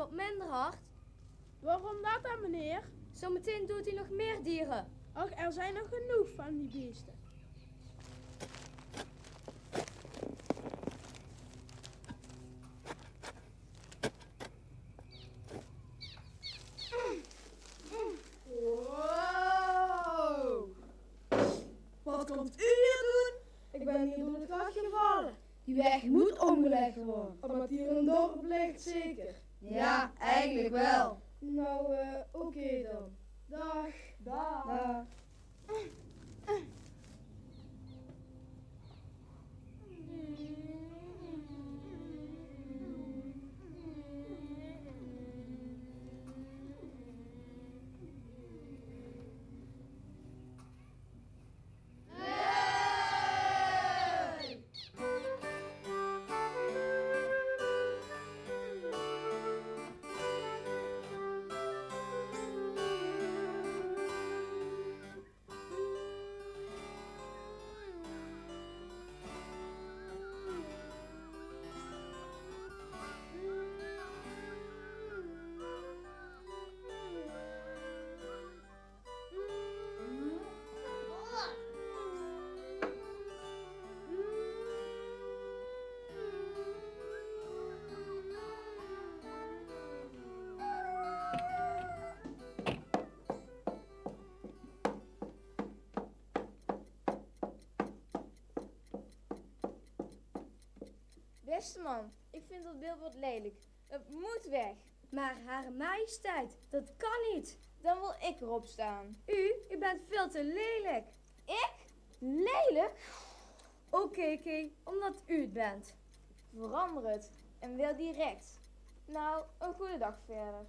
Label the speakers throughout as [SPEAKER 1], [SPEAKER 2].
[SPEAKER 1] wat minder hard.
[SPEAKER 2] Waarom dat dan, meneer?
[SPEAKER 1] Zometeen doet hij nog meer dieren.
[SPEAKER 2] Och, er zijn nog genoeg van die beesten.
[SPEAKER 3] Wow! Wat komt u hier doen?
[SPEAKER 2] Ik ben hier door het gat gevallen.
[SPEAKER 3] Die weg moet omgelegd worden.
[SPEAKER 2] Omdat hier een dorp ligt, zeker.
[SPEAKER 3] Ja, eigenlijk wel.
[SPEAKER 2] Nou, oké dan. Dag.
[SPEAKER 3] Dag.
[SPEAKER 4] Beste man, ik vind dat beeld wat lelijk. Het moet weg.
[SPEAKER 1] Maar Hare Majesteit, dat kan niet.
[SPEAKER 4] Dan wil ik erop staan.
[SPEAKER 1] U bent veel te lelijk.
[SPEAKER 4] Ik? Lelijk?
[SPEAKER 1] Oké, omdat u het bent.
[SPEAKER 4] Verander het. En wel direct. Nou, een goede dag verder.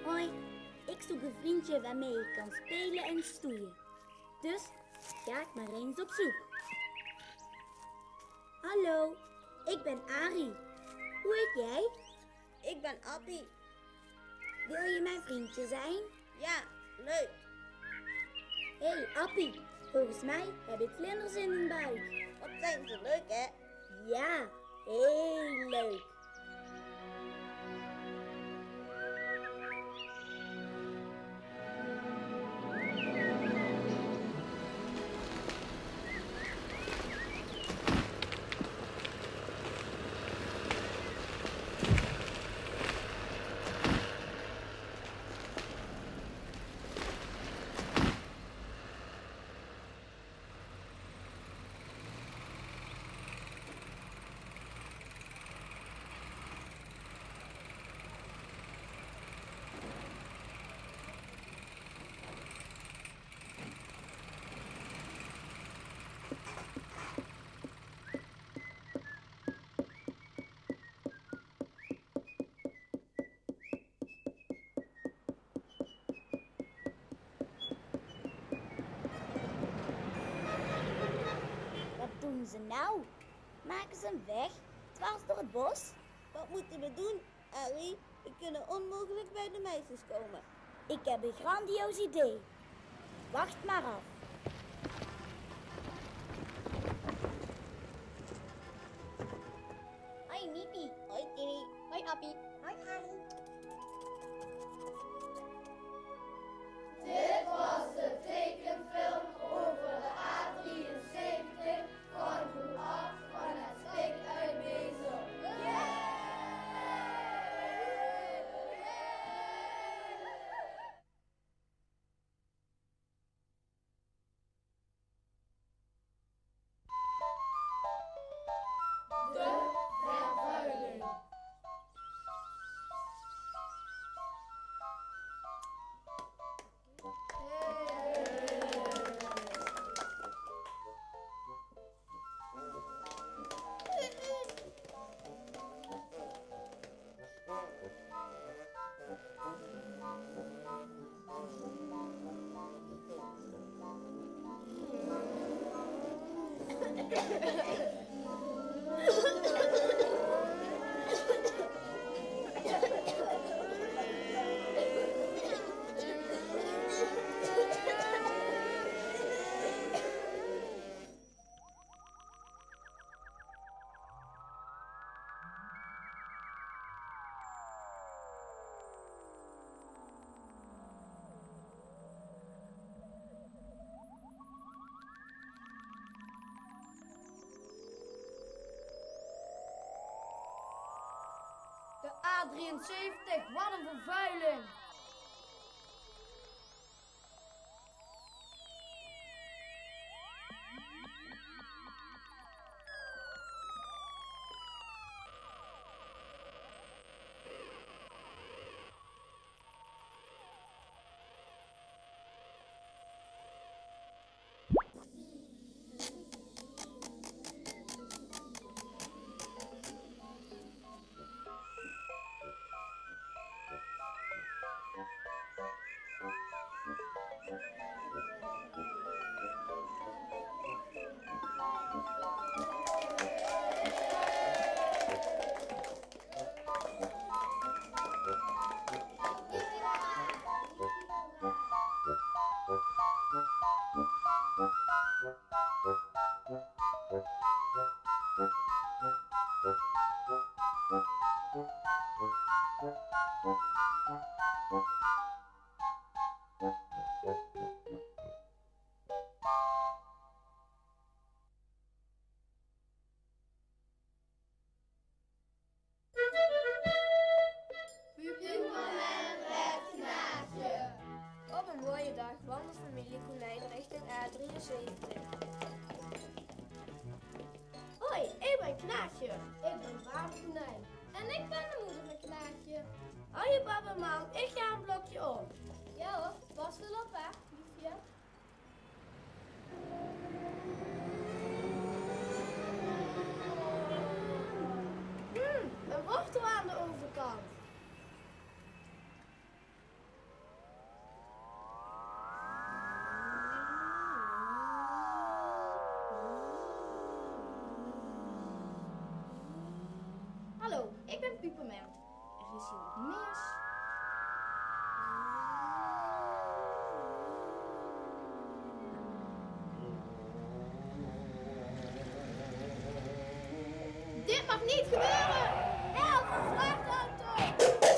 [SPEAKER 5] Hoi, ik zoek een vriendje waarmee ik kan spelen en stoeien. Dus ga ik maar eens op zoek. Hallo, ik ben Arie. Hoe heet jij?
[SPEAKER 6] Ik ben Appie.
[SPEAKER 5] Wil je mijn vriendje zijn?
[SPEAKER 6] Ja, leuk.
[SPEAKER 5] Hé, Appie, volgens mij heb ik vlinders in mijn buik.
[SPEAKER 6] Wat zijn ze leuk, hè?
[SPEAKER 5] Ja, heel leuk. Wat doen ze nou? Maken ze een weg dwars door het bos?
[SPEAKER 6] Wat moeten we doen, Arie? We kunnen onmogelijk bij de meisjes komen.
[SPEAKER 5] Ik heb een grandioos idee. Wacht maar af. Hoi Miepie.
[SPEAKER 6] Hoi Timmy.
[SPEAKER 5] Hoi Appie. Hoi Arie.
[SPEAKER 7] Dit was de tekenfilm over de A73 van groep 8 van het Stik uit Bezel. De vervuiling.
[SPEAKER 1] De A73, wat een vervuiling.
[SPEAKER 4] Op een mooie dag wandelt familie Konijn richting A73.
[SPEAKER 2] Hoi, ik ben Knaagje. Ik ben vader Konijn. En ik ben de moeder van Knaagje. Hoi papa en mam, ik ga een blokje om. Ja hoor, pas wel op hè, liefje. Een wortel aan de overkant. is hier wat mis. Dit mag niet gebeuren! Help, een vrachtauto!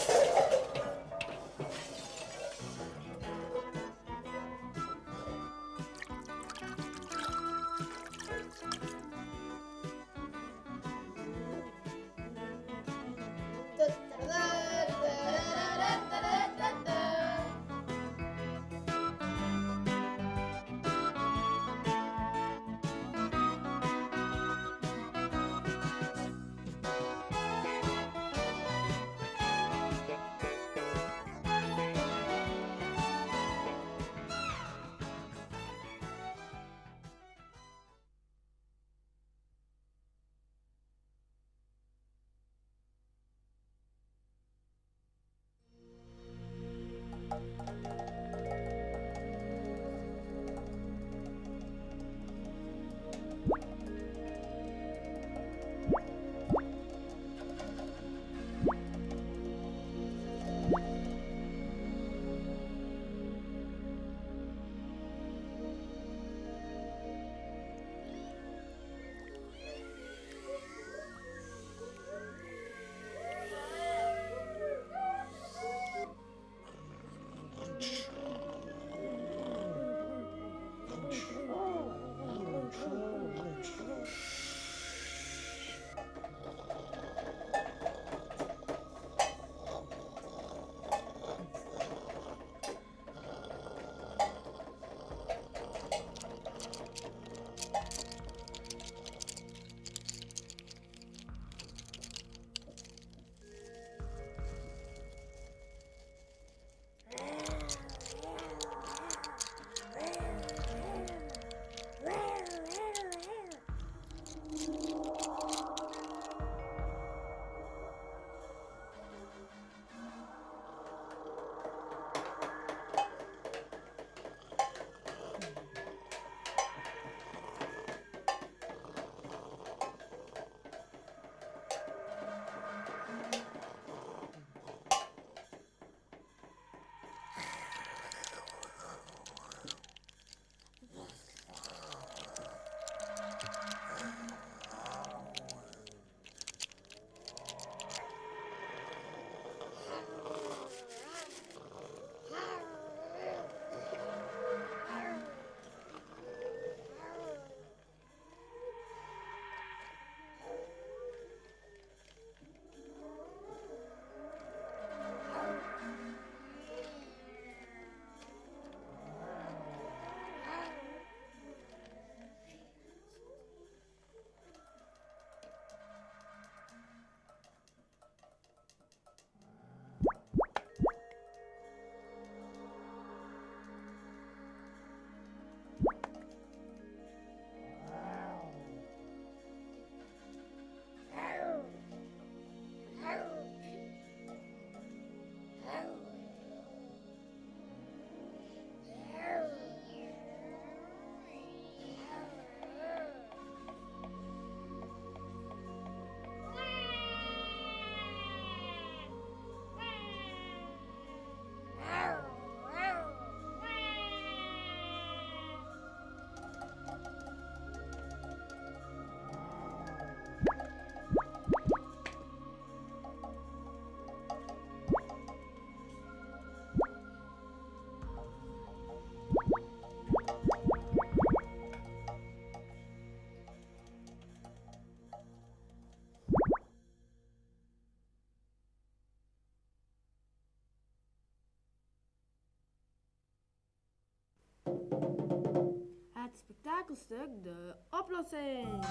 [SPEAKER 3] Het spektakelstuk De Oplossing.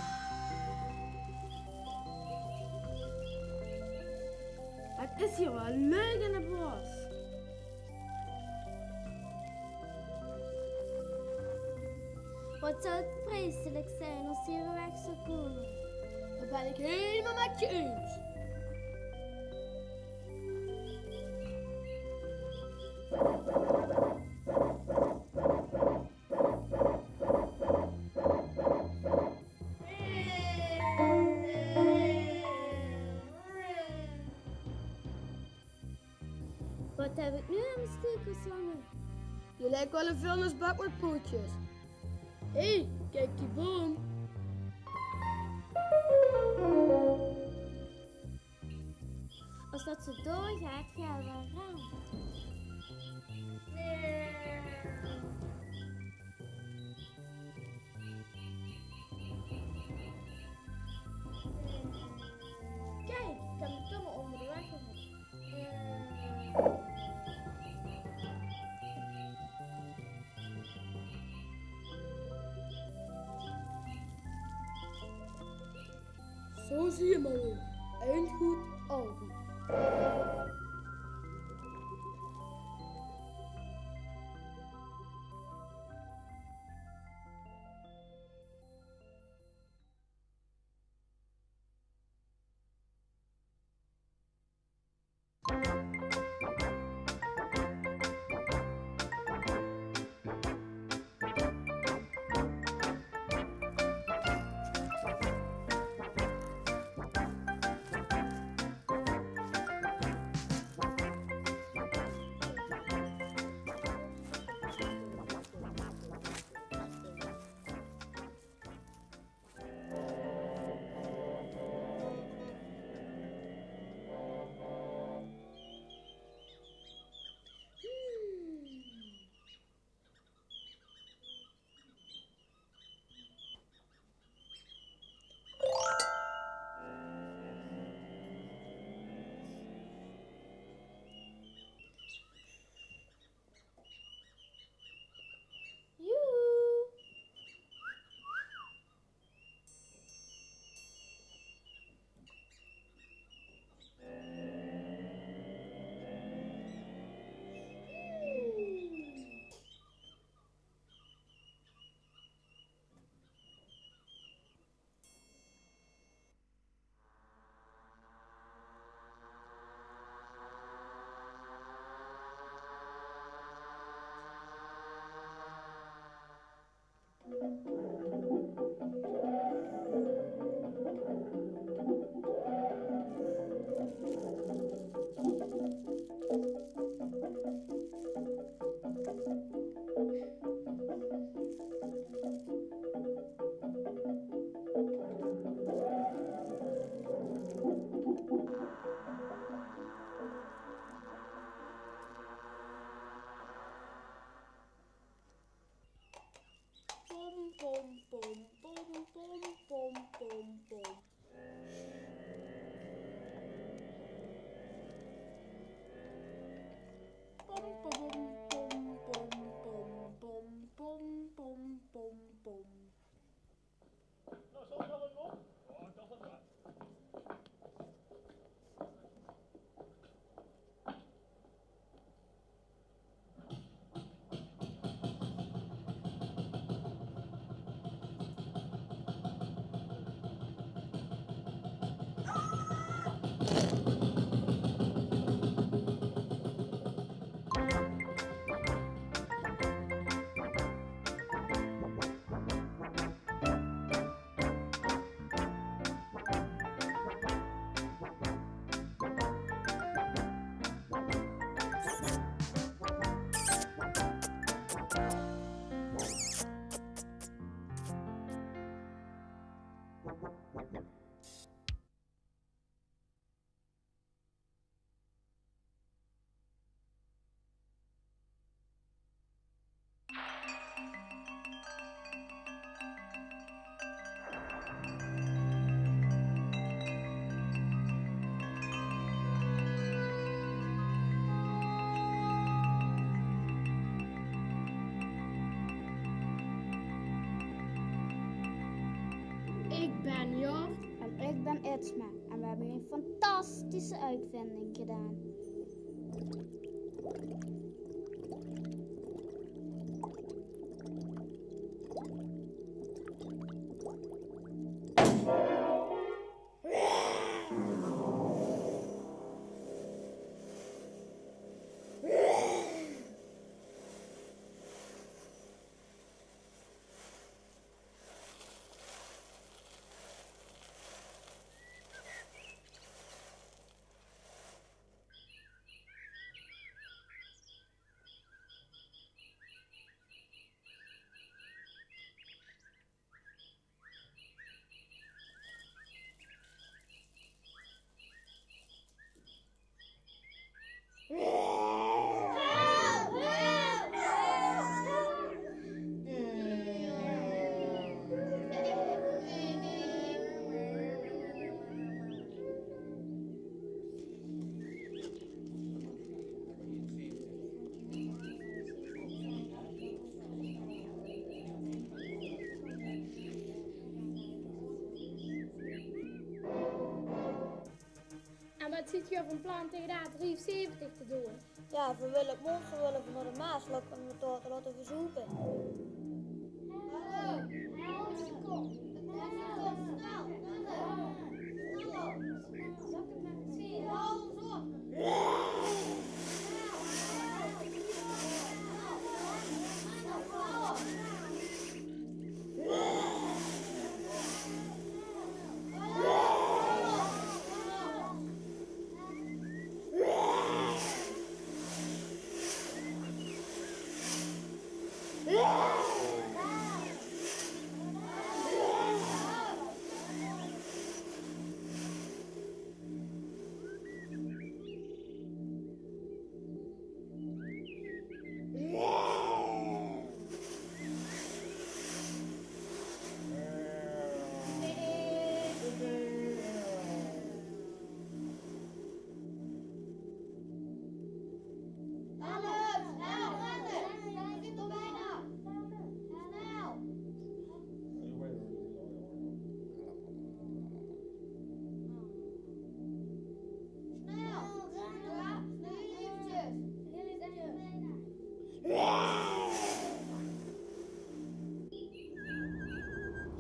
[SPEAKER 3] Het is hier wel leuk in het bos.
[SPEAKER 2] Wat zou het vreselijk zijn als hij er weg zou komen. Dat ben ik helemaal met je eens. wat heb ik nu aan mijn steek gezongen?
[SPEAKER 3] Je lijkt wel een vuilnisbak met pootjes. Hé, kijk die boom.
[SPEAKER 2] Als dat zo doorgaat, gaan we eraan.
[SPEAKER 4] Kijk, ik heb mijn tongen onder de weg gevonden.
[SPEAKER 3] Zo zie je maar weer. Eind goed, al goed.
[SPEAKER 1] Ik ben Jort.
[SPEAKER 2] En ik ben Itsma en we hebben een fantastische uitvinding gedaan.
[SPEAKER 3] wat ziet je van plan tegen de A73 te doen?
[SPEAKER 5] Ja, we willen het monster willen van naar de Maasvlak en we te laten verzoeken.
[SPEAKER 7] Hallo, Elsie komt. Elsie komt, snel. Snel. Hou ons op.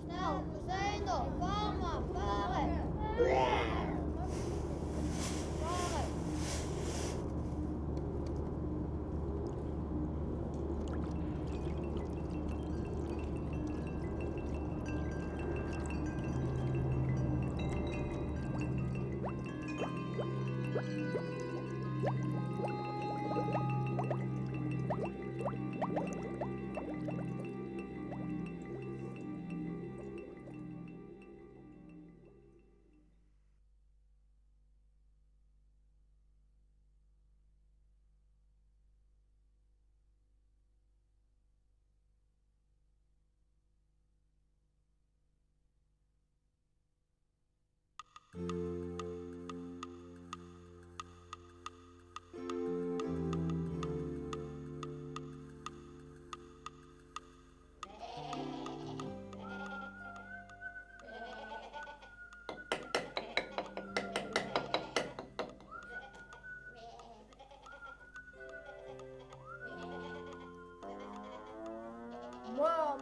[SPEAKER 7] Snel, we zijn er. Vaar maar, varen. Varen.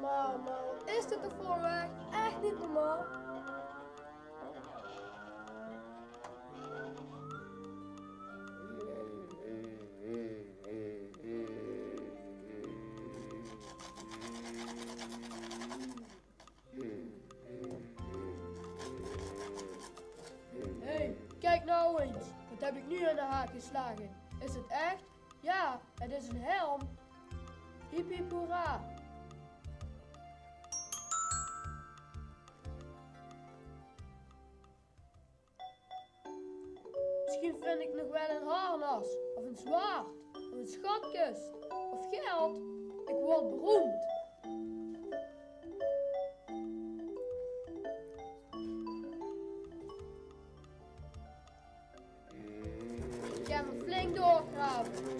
[SPEAKER 3] Man. Is dit de voorweg? Echt niet normaal. Hé, kijk nou eens. Wat heb ik nu aan de haak geslagen? Is het echt? Ja, het is een helm. Hiep hiep hoera. Misschien vind ik nog wel een harnas, of een zwaard, of een schatkist, of geld. Ik word beroemd. Ik ga me flink doorgraven.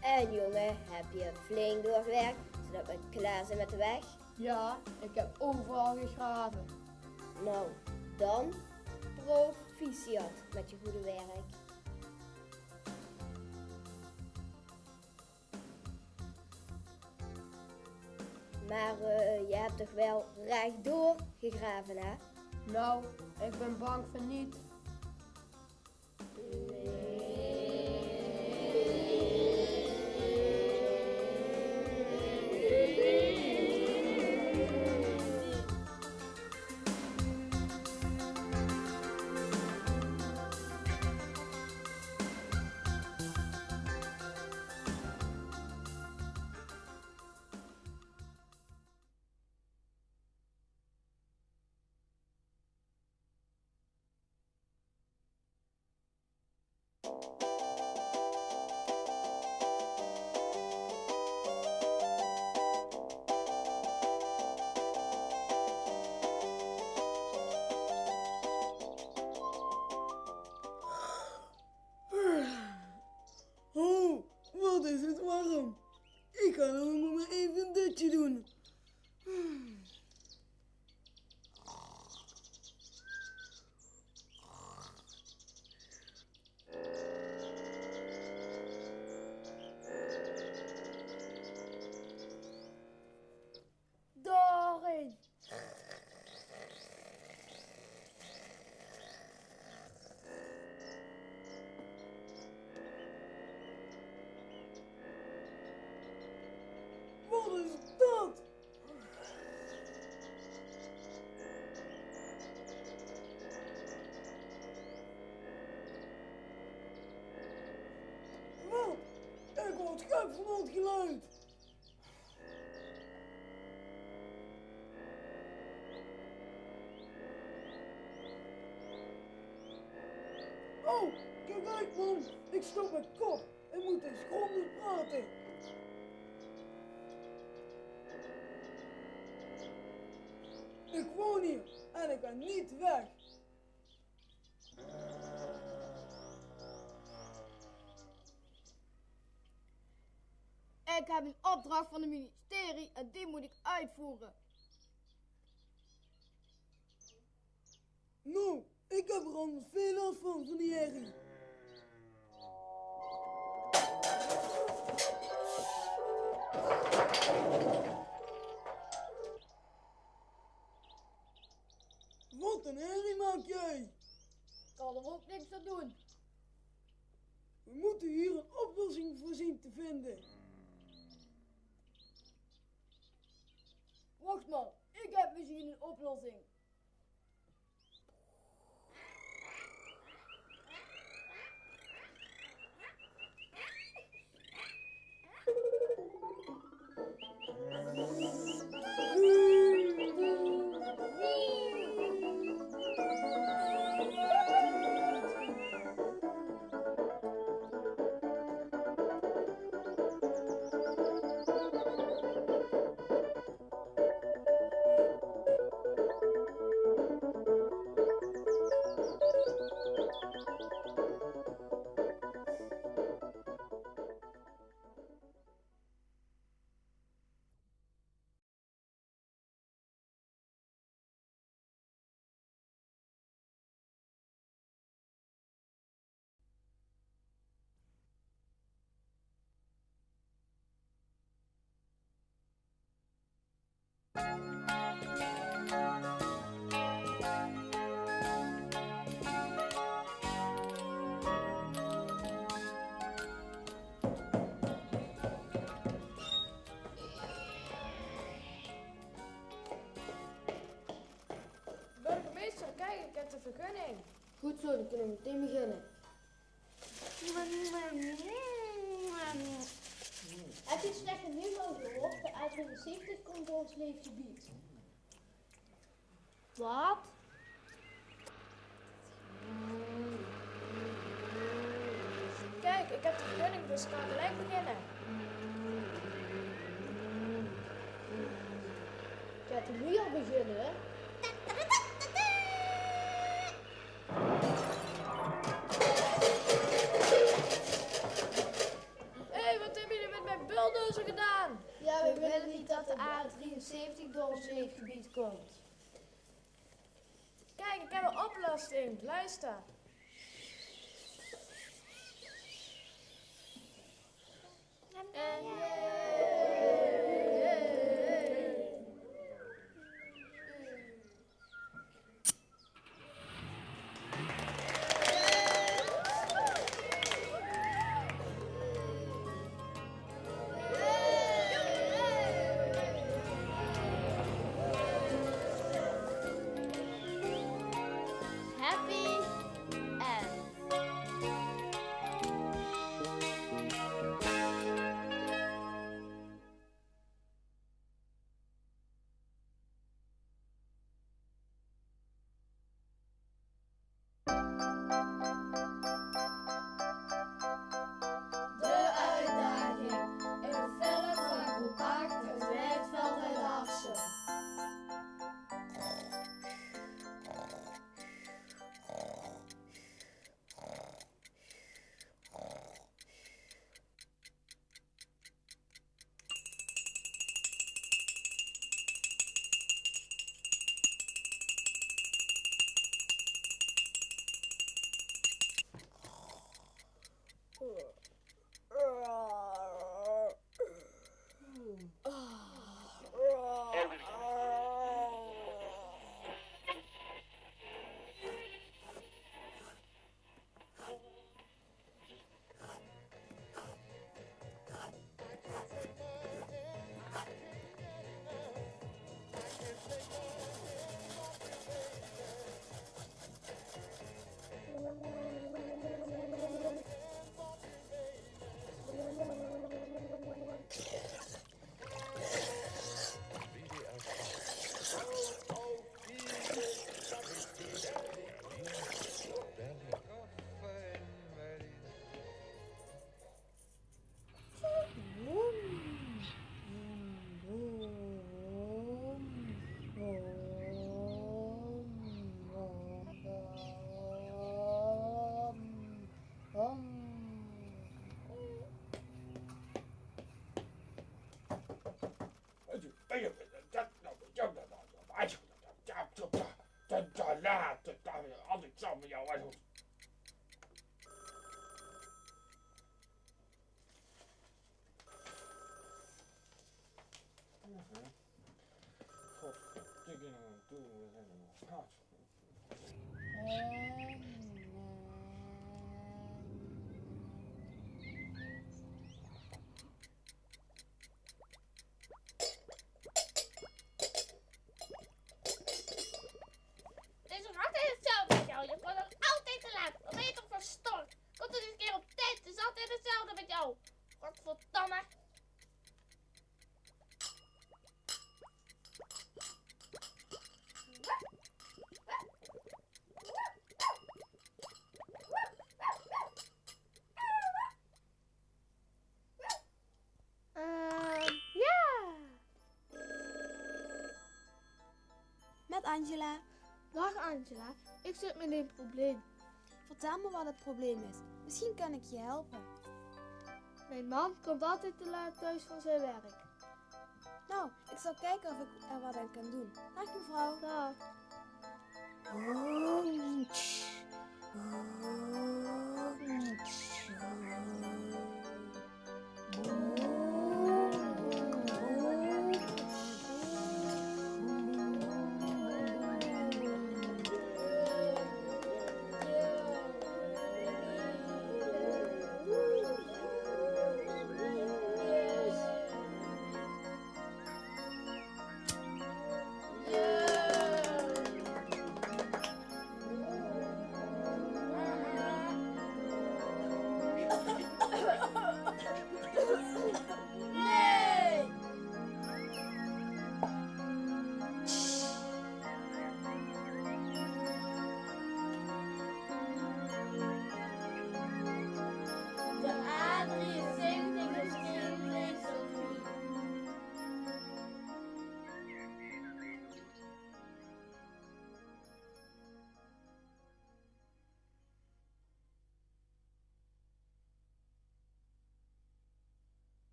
[SPEAKER 8] En jongen, heb je flink doorgewerkt, zodat we klaar zijn met de weg?
[SPEAKER 3] Ja, ik heb overal gegraven.
[SPEAKER 8] Nou, dan proficiat met je goede werk. Maar je hebt toch wel rechtdoor gegraven, hè?
[SPEAKER 3] Nou, ik ben bang van niet.
[SPEAKER 9] Oh, wat is het warm. Ik ga nog maar even een dutje doen.
[SPEAKER 3] Dorin!
[SPEAKER 9] Wat is dat? Wat? Ik word gek van dat geluid. Oh, kijk uit man. Ik stop mijn kop en moet eens grondig praten. Ik woon hier en ik ben niet weg.
[SPEAKER 1] Ik heb een opdracht van het ministerie en die moet ik uitvoeren.
[SPEAKER 9] Nou, ik heb er anders veel last van die herrie. Wat een herrie maak jij?
[SPEAKER 1] Ik kan er ook niks aan doen.
[SPEAKER 9] We moeten hier een oplossing voor zien te vinden.
[SPEAKER 1] Wacht maar, ik heb misschien een oplossing.
[SPEAKER 3] Burgemeester, kijk, ik heb de vergunning.
[SPEAKER 1] Goed zo, dan kunnen we meteen beginnen.
[SPEAKER 2] Heb je het slechte nieuws al gehoord? De A73 komt door ons leefgebied.
[SPEAKER 4] Wat?
[SPEAKER 3] Kijk, ik heb de vergunning, dus ik ga gelijk beginnen.
[SPEAKER 1] Gaat er nu al beginnen?
[SPEAKER 3] Hé, wat hebben jullie met mijn bulldozer gedaan?
[SPEAKER 1] Ja, we willen niet dat de A73 door ons leefgebied komt.
[SPEAKER 3] Kijk, ik heb een oplossing. Luister.
[SPEAKER 4] Happy end.
[SPEAKER 10] Ja, altijd zo met jou.
[SPEAKER 2] Het is nog altijd hetzelfde met jou. Je wordt ook altijd te laat. Wat ben je toch voor stom? Kom toch eens een keer op tijd. Het is altijd hetzelfde met jou. Godverdamme.
[SPEAKER 4] Ja!
[SPEAKER 5] Met Angela.
[SPEAKER 4] Dag Angela, ik zit met een probleem.
[SPEAKER 5] Vertel me wat het probleem is. Misschien kan ik je helpen.
[SPEAKER 4] Mijn man komt altijd te laat thuis van zijn werk.
[SPEAKER 5] Nou, ik zal kijken of ik er wat aan kan doen. Dag mevrouw.
[SPEAKER 4] Dag.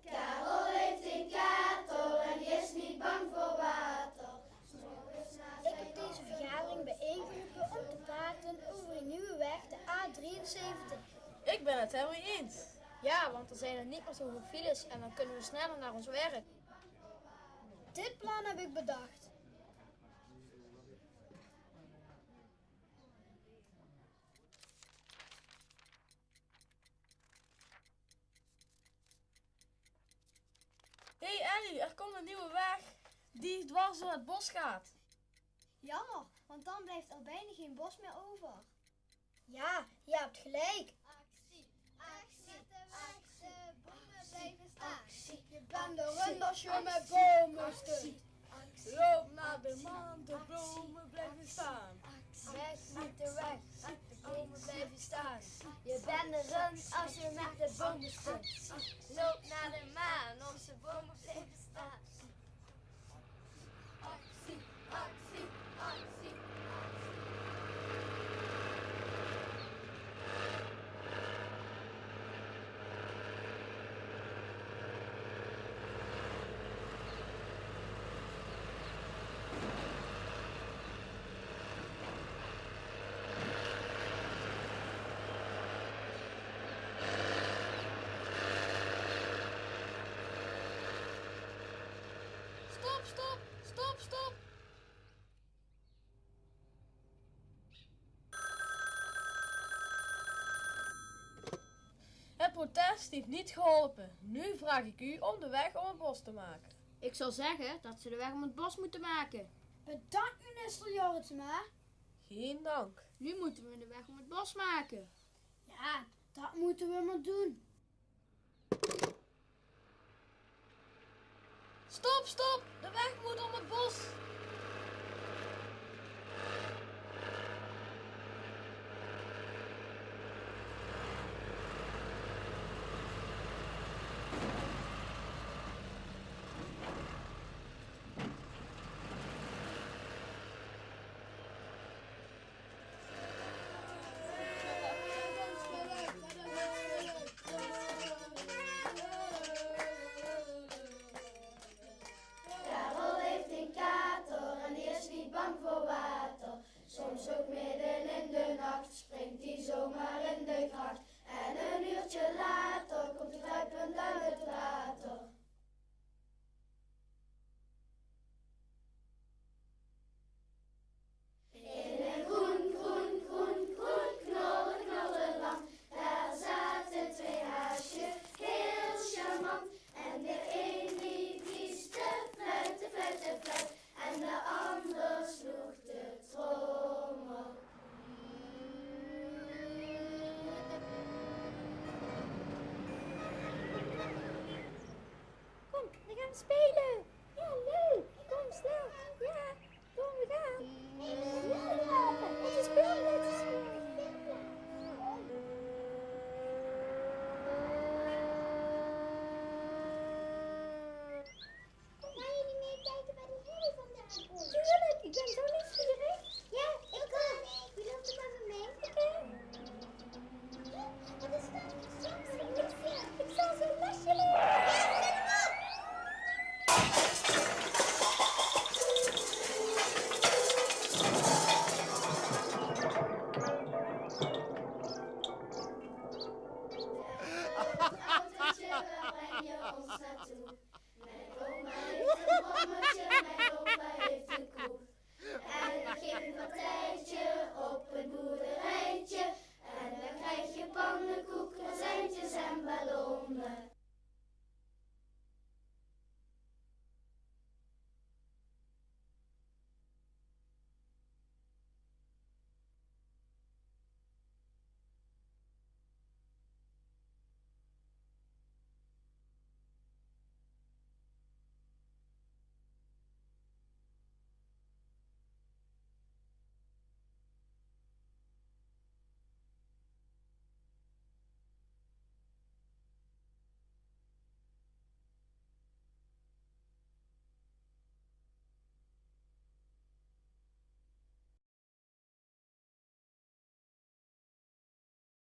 [SPEAKER 7] Karel heeft een kater en die is niet bang voor water.
[SPEAKER 2] Ik heb deze vergadering bijeengeroepen om te praten over een nieuwe weg, de A73.
[SPEAKER 3] Ik ben het helemaal eens.
[SPEAKER 4] Ja, want er zijn er niet meer zoveel files en dan kunnen we sneller naar ons werk.
[SPEAKER 2] Dit plan heb ik bedacht.
[SPEAKER 3] Hé Ellie, er komt een nieuwe weg die dwars door het bos gaat.
[SPEAKER 2] Jammer, want dan blijft er bijna geen bos meer over. Ja, je hebt gelijk.
[SPEAKER 7] Actie, actie, met de bomen blijven staan.
[SPEAKER 2] Actie,
[SPEAKER 1] Je bent de rund als je met bomen stunt.
[SPEAKER 3] Loop naar de maan, de bomen blijven staan.
[SPEAKER 1] Weg met de weg, de bomen blijven staan. Je bent de rund als je met de bomen stunt.
[SPEAKER 2] Loop naar de maan, onze bomen blijven staan.
[SPEAKER 7] Actie, actie, actie.
[SPEAKER 3] Stop, stop, stop, stop. Het protest heeft niet geholpen. Nu vraag ik u om de weg om het bos te maken.
[SPEAKER 4] Ik zou zeggen dat ze de weg om het bos moeten maken.
[SPEAKER 2] Bedankt minister Jorritsma.
[SPEAKER 3] Geen dank.
[SPEAKER 4] Nu moeten we de weg om het bos maken.
[SPEAKER 2] Ja, dat moeten we maar doen.
[SPEAKER 3] Stop, stop. De weg moet om het bos.
[SPEAKER 7] Karel heeft een kater. maar in de gracht.